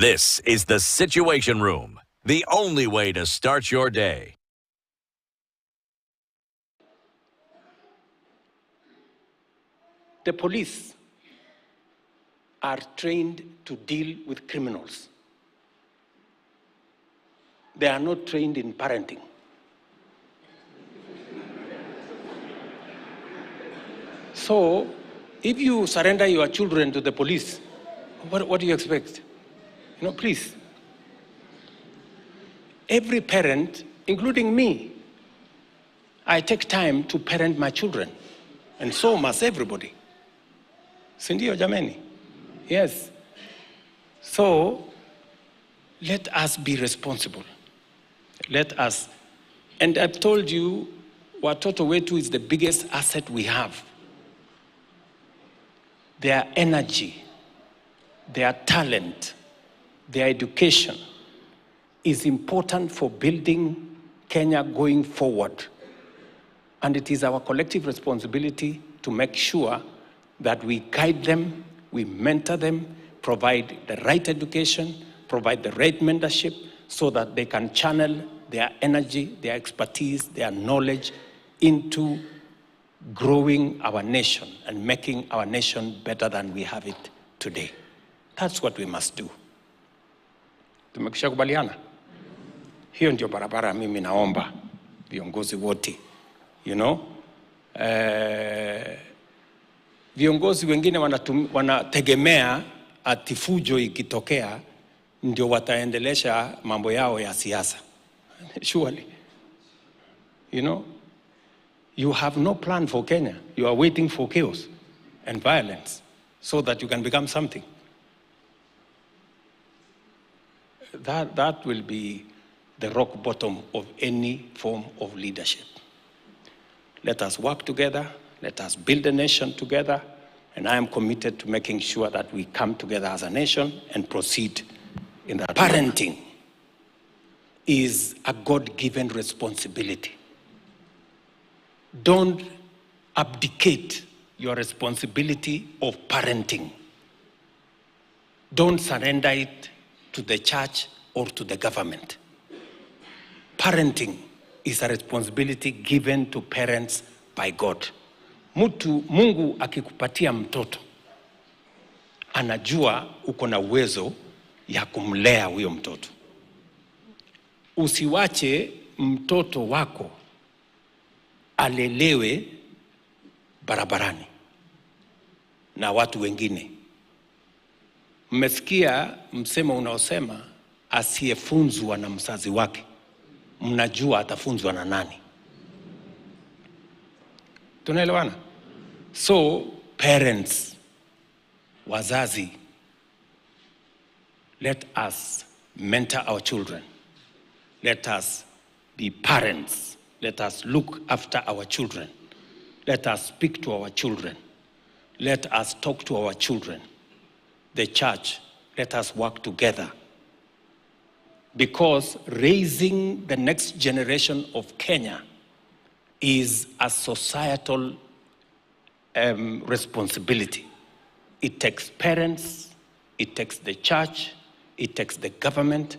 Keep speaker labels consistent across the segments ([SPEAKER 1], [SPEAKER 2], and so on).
[SPEAKER 1] This is the Situation Room, the only way to start your day.
[SPEAKER 2] The police are trained to deal with criminals. They are not trained in parenting. So, if you surrender your children to the police, what do you expect? You know, please. Every parent, including me, I take time to parent my children, and so must everybody. Sindio jameni? Yes. So, let us be responsible. Let us. And I've told you, watoto wetu is the biggest asset we have. Their energy, their talent, their education is important for building Kenya going forward. And it is our collective responsibility to make sure that we guide them, we mentor them, provide the right education, provide the right mentorship so that they can channel their energy, their expertise, their knowledge into growing our nation and making our nation better than we have it today. That's what we must do. Tumekisha kubaliana? Hiyo ndio barabara mimi naomba viongozi wote. You know? Viongozi wengine wanategemea ati fujo ikitokea ndio wataendelesha mambo yao ya siasa. Surely. You know? You have no plan for Kenya. You are waiting for chaos and violence so that you can become something. That will be the rock bottom of any form of leadership. Let us work together. Let us build a nation together. And I am committed to making sure that we come together as a nation and proceed in that. Parenting is a God-given responsibility. Don't abdicate your responsibility of parenting. Don't surrender it to the church or to the government. Parenting is a responsibility given to parents by God. Mungu akikupatia mtoto, anajua uko na uwezo ya kumlea huyo mtoto. Usiwache mtoto wako alelewe barabarani na watu wengine. Mmesikia msemo unaosema asiyefunzwa na mzazi wake, mnajua atafunzwa na nani? Tunaelewana? So parents, wazazi, let us mentor our children. Let us be parents. Let us look after our children. Let us speak to our children. Let us talk to our children. The church, let us work together. Because raising the next generation of Kenya is a societal responsibility. It takes parents, it takes the church, it takes the government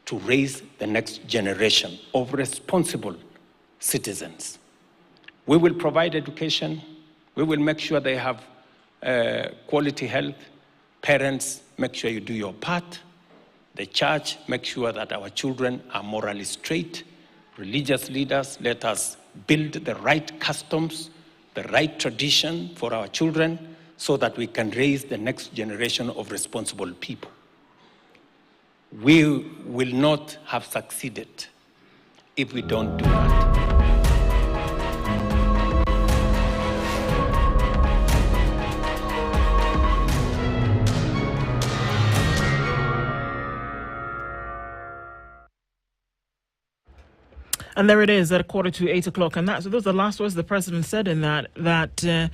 [SPEAKER 2] to raise the next generation of responsible citizens. We will provide education. We will make sure they have quality health. Parents, make sure you do your part. The church, make sure that our children are morally straight. Religious leaders, let us build the right customs, the right tradition for our children so that we can raise the next generation of responsible people. We will not have succeeded if we don't do that.
[SPEAKER 3] And there it is at 7:45, and those are the last words the president said in that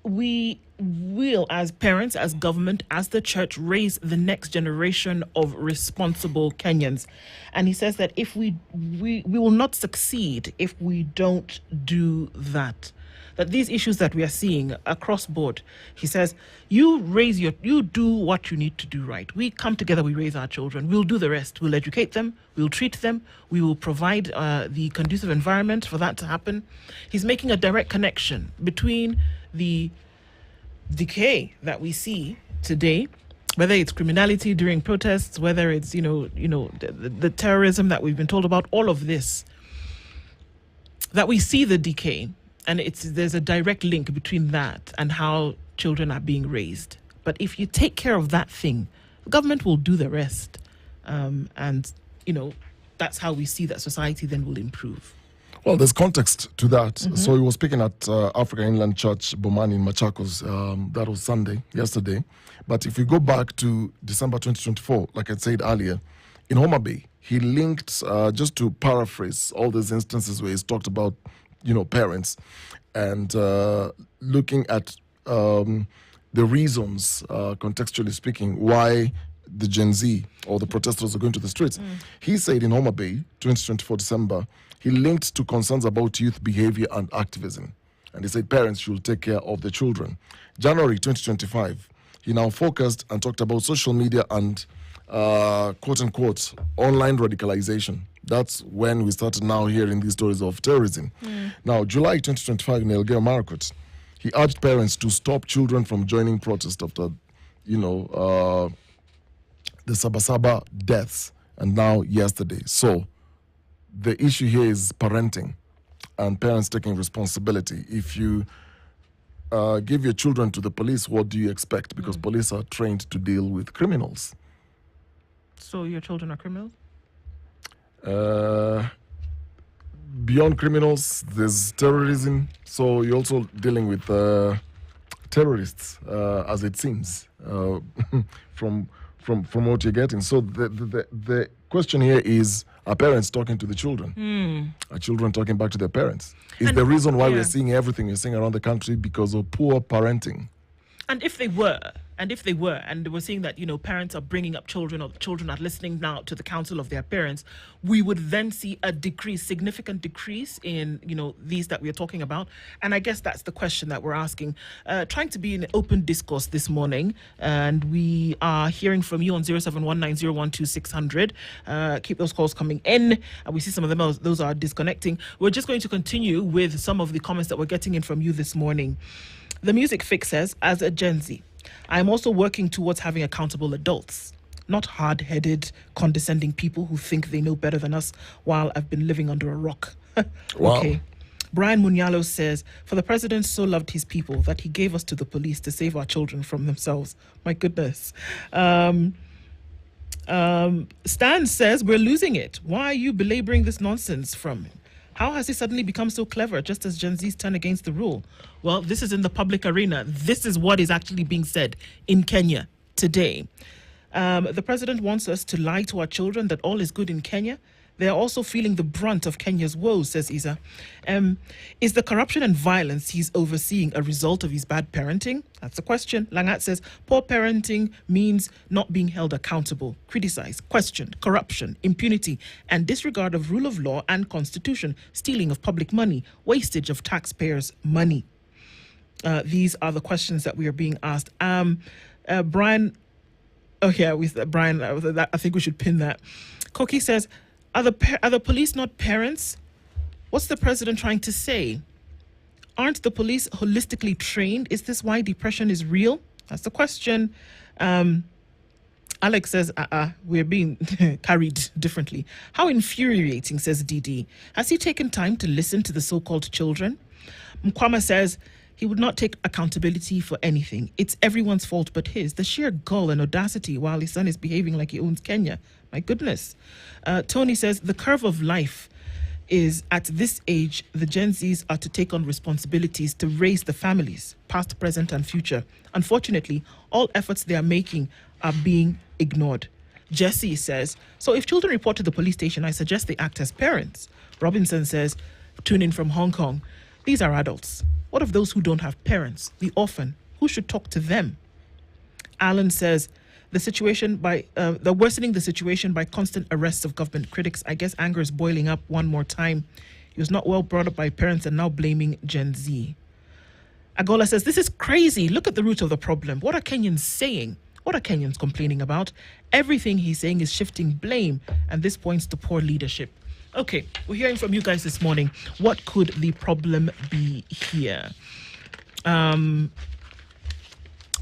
[SPEAKER 3] we will, as parents, as government, as the church, raise the next generation of responsible Kenyans. And he says that if we will not succeed if we don't do that. that these issues that we are seeing across board, he says, you do what you need to do right. We come together, we raise our children. We'll do the rest. We'll educate them. We'll treat them. We will provide the conducive environment for that to happen. He's making a direct connection between the decay that we see today, whether it's criminality during protests, whether it's the terrorism that we've been told about, all of this, that we see the decay, and there's a direct link between that and how children are being raised. But if you take care of that thing, the government will do the rest, and that's how we see that society then will improve.
[SPEAKER 4] Well, there's context to that. So he was speaking at Africa Inland Church, Bomani in Machakos. That was yesterday. But if we go back to December 2024, like I said earlier, in Homa Bay, he linked, just to paraphrase all these instances where he's talked about, parents, and looking at the reasons, contextually speaking, why the Gen Z or the protesters are going to the streets. He said in Homa Bay, 2024 December, he linked to concerns about youth behavior and activism. And he said parents should take care of the children. January 2025, he now focused and talked about social media and quote-unquote online radicalization. That's when we started now hearing these stories of terrorism. Now, July 2025 in Elgeyo Marakwet, he urged parents to stop children from joining protests after, the Sabasaba deaths, and now yesterday. So the issue here is parenting and parents taking responsibility. If you give your children to the police, what do you expect? Because police are trained to deal with criminals.
[SPEAKER 3] So your children are criminals?
[SPEAKER 4] Beyond criminals, there's terrorism. So you're also dealing with terrorists, as it seems, from what you're getting. So the question here is, are parents talking to the children? Are children talking back to their parents? Is the reason why we're seeing everything we're seeing around the country because of poor parenting?
[SPEAKER 3] And if they were, and we're seeing that, parents are bringing up children, or children are listening now to the counsel of their parents, we would then see a significant decrease in, these that we're talking about. And I guess that's the question that we're asking, trying to be in open discourse this morning. And we are hearing from you on 0719012600. Keep those calls coming in. And we see some of them, those are disconnecting. We're just going to continue with some of the comments that we're getting in from you this morning. The Music Fix says, as a Gen Z, I'm also working towards having accountable adults, not hard-headed, condescending people who think they know better than us while I've been living under a rock.
[SPEAKER 4] Wow.
[SPEAKER 3] Okay. Brian Munyalo says, for the president so loved his people that he gave us to the police to save our children from themselves. My goodness. Stan says, we're losing it. Why are you belaboring this nonsense from him? How has he suddenly become so clever just as Gen Z's turn against the rule? Well, this is in the public arena. This is what is actually being said in Kenya today. The president wants us to lie to our children that all is good in Kenya. They are also feeling the brunt of Kenya's woes, says Isa. Is the corruption and violence he's overseeing a result of his bad parenting? That's the question. Langat says, poor parenting means not being held accountable, criticized, questioned, corruption, impunity, and disregard of rule of law and constitution, stealing of public money, wastage of taxpayers' money. These are the questions that we are being asked. Brian, Brian, I think we should pin that. Koki says, are the police not parents? What's the president trying to say? Aren't the police holistically trained? Is this why depression is real? That's the question. Alex says, we're being carried differently. How infuriating, says Didi. Has he taken time to listen to the so-called children? Mkwama says, he would not take accountability for anything. It's everyone's fault but his. The sheer gall and audacity while his son is behaving like he owns Kenya. My goodness. Tony says, the curve of life is at this age, the Gen Zs are to take on responsibilities to raise the families, past, present, and future. Unfortunately, all efforts they are making are being ignored. Jesse says, so if children report to the police station, I suggest they act as parents. Robinson says, tune in from Hong Kong. These are adults. What of those who don't have parents, the orphan? Who should talk to them? Alan says, they're worsening the situation by constant arrests of government critics. I guess anger is boiling up one more time. He was not well brought up by parents and now blaming Gen Z. Agola says, this is crazy. Look at the root of the problem. What are Kenyans saying? What are Kenyans complaining about? Everything he's saying is shifting blame, and this points to poor leadership. Okay, we're hearing from you guys this morning. What could the problem be here?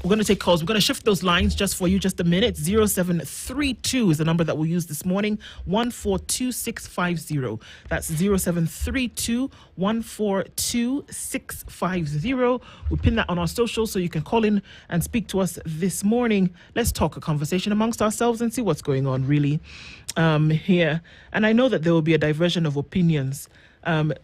[SPEAKER 3] We're going to take calls. We're going to shift those lines just for you, just a minute. 0732 is the number that we'll use this morning. 142650. That's 0732 142650. We'll pin that on our socials so you can call in and speak to us this morning. Let's talk a conversation amongst ourselves and see what's going on really here. And I know that there will be a diversion of opinions in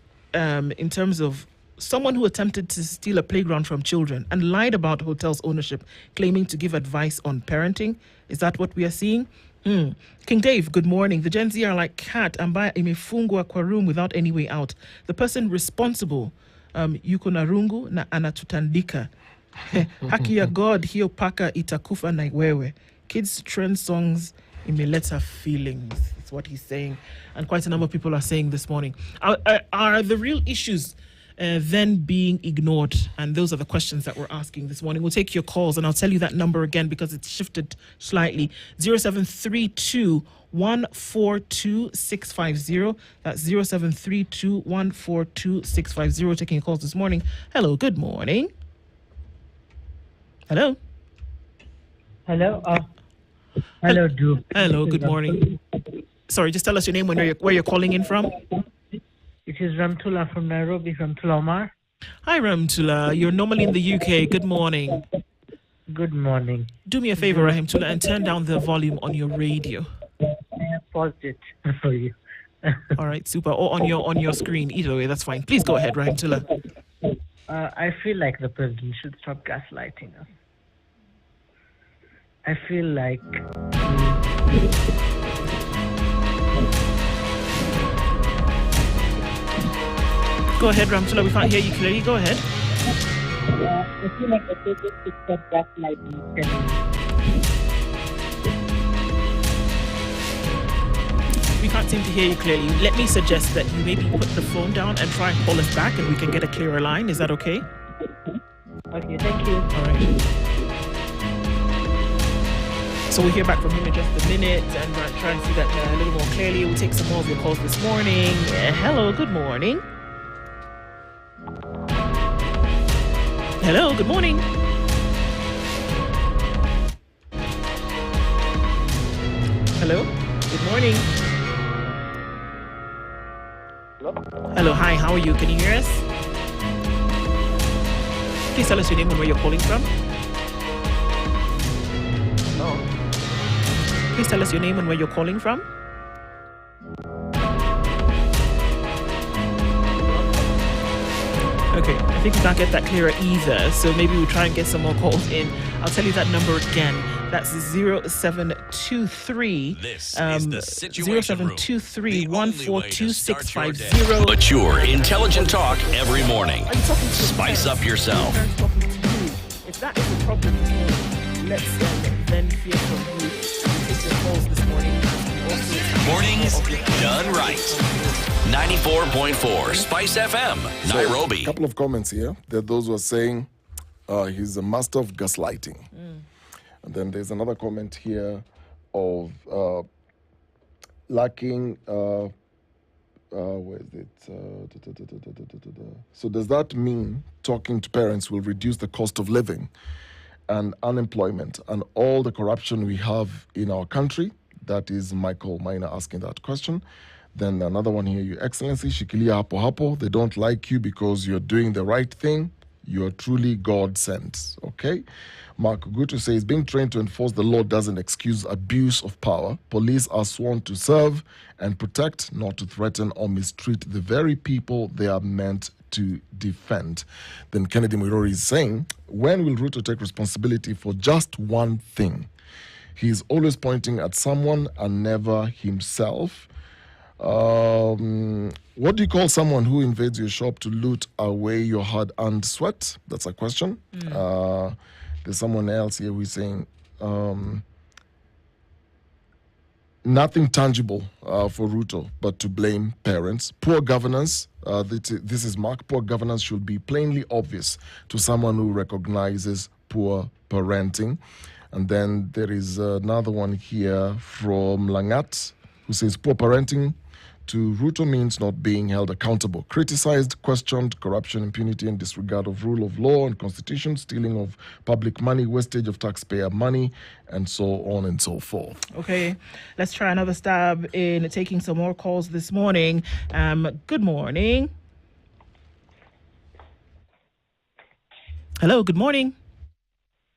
[SPEAKER 3] terms of someone who attempted to steal a playground from children and lied about hotel's ownership, claiming to give advice on parenting. Is that what we are seeing? King Dave, good morning. The Gen Z are like cat ambaye imefungwa kwa room without any way out. The person responsible, yuko na rungu na anatutandika. Haki ya God, hiyo paka itakufa na wewe. Kids trend songs imeleta feelings. That's what he's saying. And quite a number of people are saying this morning. Are the real issues then being ignored? And those are the questions that we're asking this morning. We'll take your calls, and I'll tell you that number again because it's shifted slightly. 0732 142650. That's 0732 142650. Taking your calls this morning. Hello, good morning. Hello.
[SPEAKER 5] Hello. Hello, Drew.
[SPEAKER 3] Hello, good morning. Sorry, just tell us your name and where you're calling in from.
[SPEAKER 5] It is Ramtula from Nairobi, from Tulomar.
[SPEAKER 3] Hi, Ramtula. You're normally in the UK. Good morning.
[SPEAKER 5] Good morning.
[SPEAKER 3] Do me a favor, Rahimtula, and turn down the volume on your radio.
[SPEAKER 5] I have paused it for you.
[SPEAKER 3] All right, super. Or on your screen. Either way, that's fine. Please go ahead, Rahimtula.
[SPEAKER 5] I feel like the president should stop gaslighting us. I feel like...
[SPEAKER 3] Go ahead, Ramtula. We can't hear you clearly. Go ahead.
[SPEAKER 5] I feel like the president should stop gaslighting.
[SPEAKER 3] We can't seem to hear you clearly. Let me suggest that you maybe put the phone down and try and call us back, and we can get a clearer line. Is that okay?
[SPEAKER 5] Okay, thank you.
[SPEAKER 3] All right. So we'll hear back from him in just a minute and try and see that a little more clearly. We'll take some more of your calls this morning. Hello, good morning. Hello, good morning. Hello, good morning.
[SPEAKER 6] Hello?
[SPEAKER 3] Hello, hi, how are you? Can you hear us? Please tell us your name and where you're calling from.
[SPEAKER 6] No.
[SPEAKER 3] Please tell us your name and where you're calling from. Okay, I think we can't get that clearer either, so maybe we'll try and get some more calls in. I'll tell you that number again. That's 0723.
[SPEAKER 1] This is the Situation Room.
[SPEAKER 3] 0723 142650.
[SPEAKER 1] Mature, intelligent talk every morning.
[SPEAKER 3] Are you talking to
[SPEAKER 1] Spice up yourself.
[SPEAKER 3] If that is the problem, let's then hear from you. Take your calls this morning.
[SPEAKER 1] Mornings done right. 94.4 Spice FM, Nairobi.
[SPEAKER 4] A couple of comments here. There are those who are saying he's a master of gaslighting. And then there's another comment here of lacking, where is it? So does that mean talking to parents will reduce the cost of living and unemployment and all the corruption we have in our country? That is Michael Minor asking that question. Then another one here, Your Excellency, shikilia hapo hapo. They don't like you because you're doing the right thing. You're truly God sent. Okay? Mark Gutu says, being trained to enforce the law doesn't excuse abuse of power. Police are sworn to serve and protect, not to threaten or mistreat the very people they are meant to defend. Then Kennedy Muirori is saying, when will Ruto take responsibility for just one thing? He's always pointing at someone and never himself. What do you call someone who invades your shop to loot away your hard-earned sweat? That's a question. There's someone else here who's saying, nothing tangible for Ruto but to blame parents. Poor governance, this is Mark, poor governance should be plainly obvious to someone who recognizes poor parenting. And then there is another one here from Langat who says poor parenting to Ruto means not being held accountable. Criticized, questioned, corruption, impunity, and disregard of rule of law and constitution, stealing of public money, wastage of taxpayer money, and so on and so forth.
[SPEAKER 3] Okay, let's try another stab in taking some more calls this morning. Good morning. Hello, good morning.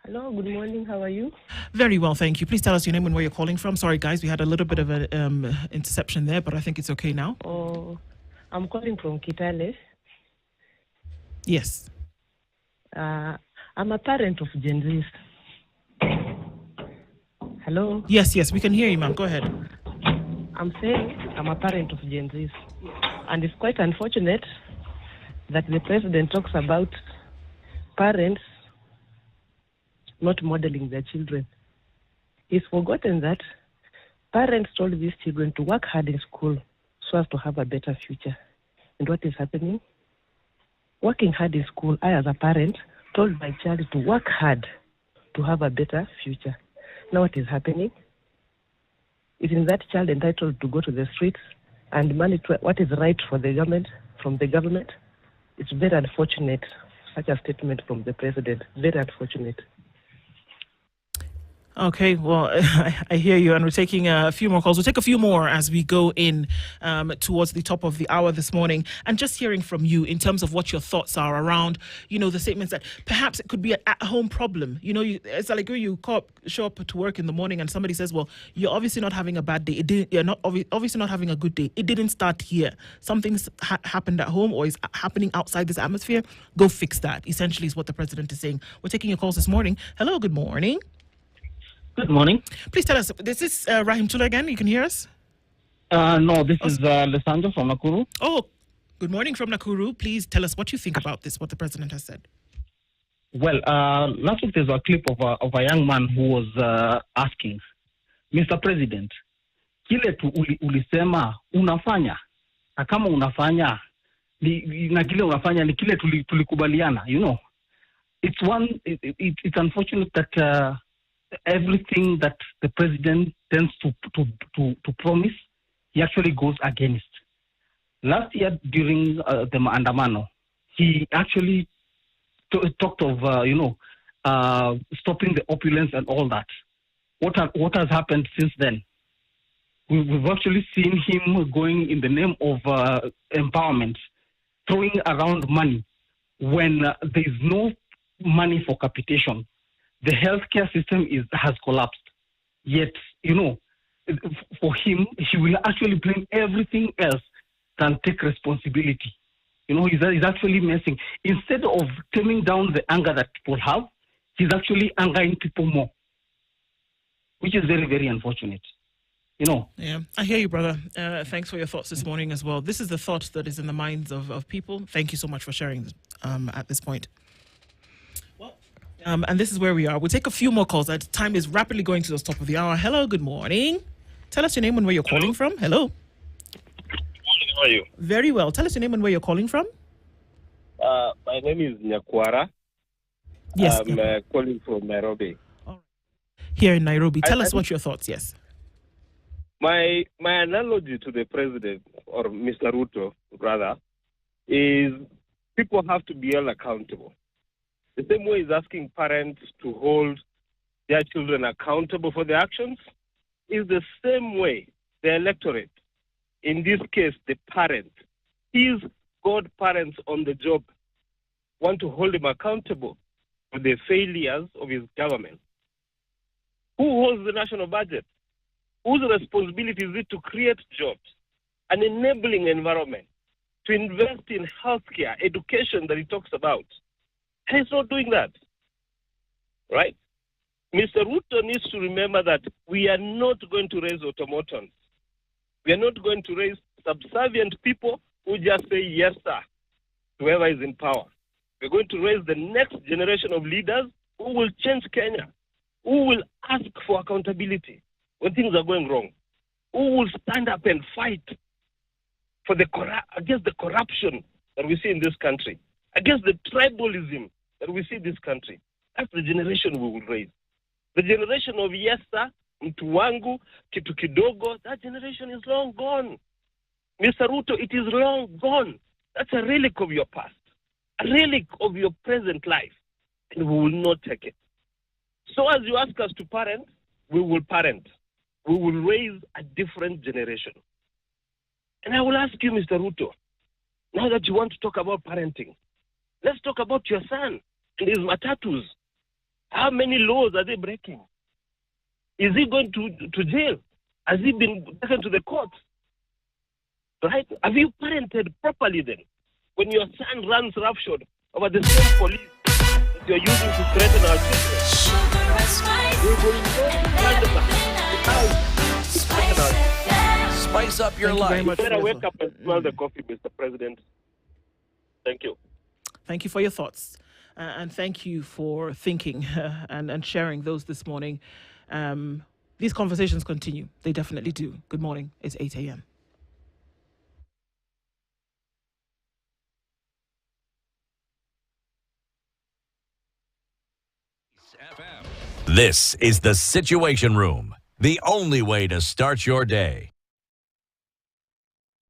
[SPEAKER 7] Hello, good morning. How are you?
[SPEAKER 3] Very well, thank you. Please tell us your name and where you're calling from. Sorry, guys, we had a little bit of an interception there, but I think it's okay now.
[SPEAKER 7] Oh, I'm calling from Kitale.
[SPEAKER 3] Yes.
[SPEAKER 7] I'm a parent of Gen Zs. Hello?
[SPEAKER 3] Yes, we can hear you, ma'am. Go ahead.
[SPEAKER 7] I'm saying I'm a parent of Gen Zs. And it's quite unfortunate that the president talks about parents not modeling their children. He's forgotten that parents told these children to work hard in school so as to have a better future. And what is happening? Working hard in school, I as a parent told my child to work hard to have a better future. Now what is happening? Isn't that child entitled to go to the streets and manage what is right for the government, from the government? It's very unfortunate, such a statement from the president. Very unfortunate.
[SPEAKER 3] Okay, well, I hear you, and we're taking a few more calls. We'll take a few more as we go in towards the top of the hour this morning. And just hearing from you in terms of what your thoughts are around, the statements that perhaps it could be an at-home problem. It's like when you show up to work in the morning and somebody says, well, you're obviously not having a bad day. You're not obviously not having a good day. It didn't start here. Something's happened at home or is happening outside this atmosphere. Go fix that, essentially, is what the president is saying. We're taking your calls this morning. Hello, good morning.
[SPEAKER 8] Good morning.
[SPEAKER 3] Please tell us, this is Rahim Tula again. You can hear us?
[SPEAKER 8] No, this is Alessandro from Nakuru.
[SPEAKER 3] Oh, good morning from Nakuru. Please tell us what you think about this, what the president has said.
[SPEAKER 8] Well, last week there's a clip of a young man who was asking, Mr. President, kile tu ulisema unafanya, na kama unafanya, na kile unafanya ni kile tulikubaliana, It's unfortunate that everything that the president tends to promise, he actually goes against. Last year during the Maandamano, he actually talked of stopping the opulence and all that. What has happened since then? We've actually seen him going in the name of empowerment, throwing around money when there is no money for capitation. The healthcare system has collapsed. Yet, for him, he will actually blame everything else than take responsibility. He's actually messing. Instead of taming down the anger that people have, he's actually angering people more, which is very, very unfortunate.
[SPEAKER 3] Yeah, I hear you, brother. Thanks for your thoughts this morning as well. This is the thought that is in the minds of people. Thank you so much for sharing at this point. And this is where we are. We'll take a few more calls. Time is rapidly going to the top of the hour. Hello, good morning. Tell us your name and where you're calling from. Hello.
[SPEAKER 6] Good morning, how are you?
[SPEAKER 3] Very well. Tell us your name and where you're calling from.
[SPEAKER 6] My name is Nyakwara.
[SPEAKER 3] Yes.
[SPEAKER 6] I'm calling from Nairobi.
[SPEAKER 3] All right. Here in Nairobi. Tell us what your thoughts, yes.
[SPEAKER 6] My analogy to the president, or Mr. Ruto, rather, is people have to be held accountable. The same way he's asking parents to hold their children accountable for their actions is the same way the electorate, in this case the parent, his godparents on the job, want to hold him accountable for the failures of his government. Who holds the national budget? Whose responsibility is it to create jobs, an enabling environment, to invest in healthcare, education that he talks about? He's not doing that, right? Mr. Ruto needs to remember that we are not going to raise automatons. We are not going to raise subservient people who just say yes, sir, to whoever is in power. We're going to raise the next generation of leaders who will change Kenya, who will ask for accountability when things are going wrong. Who will stand up and fight for against the corruption that we see in this country, against the tribalism that we see in this country? That's the generation we will raise. The generation of Yesa, mtu wangu, kitu kidogo, that generation is long gone. Mr. Ruto, it is long gone. That's a relic of your past, a relic of your present life, and we will not take it. So as you ask us to parent, we will parent. We will raise a different generation. And I will ask you, Mr. Ruto, now that you want to talk about parenting, let's talk about your son and his matatus. How many laws are they breaking? Is he going to jail? Has he been taken to the court? Right? Have you parented properly then? When your son runs roughshod over the same police that you're using to threaten our children, we will not
[SPEAKER 1] Spice up your
[SPEAKER 3] Thank you very
[SPEAKER 1] life.
[SPEAKER 3] much.
[SPEAKER 6] You better
[SPEAKER 3] for
[SPEAKER 6] wake
[SPEAKER 3] your
[SPEAKER 6] up and smell the coffee, Mr. President. Thank you.
[SPEAKER 3] Thank you for your thoughts. And thank you for thinking and sharing those this morning. These conversations continue. They definitely do. Good morning. It's 8 a.m.
[SPEAKER 1] This is the Situation Room, the only way to start your day.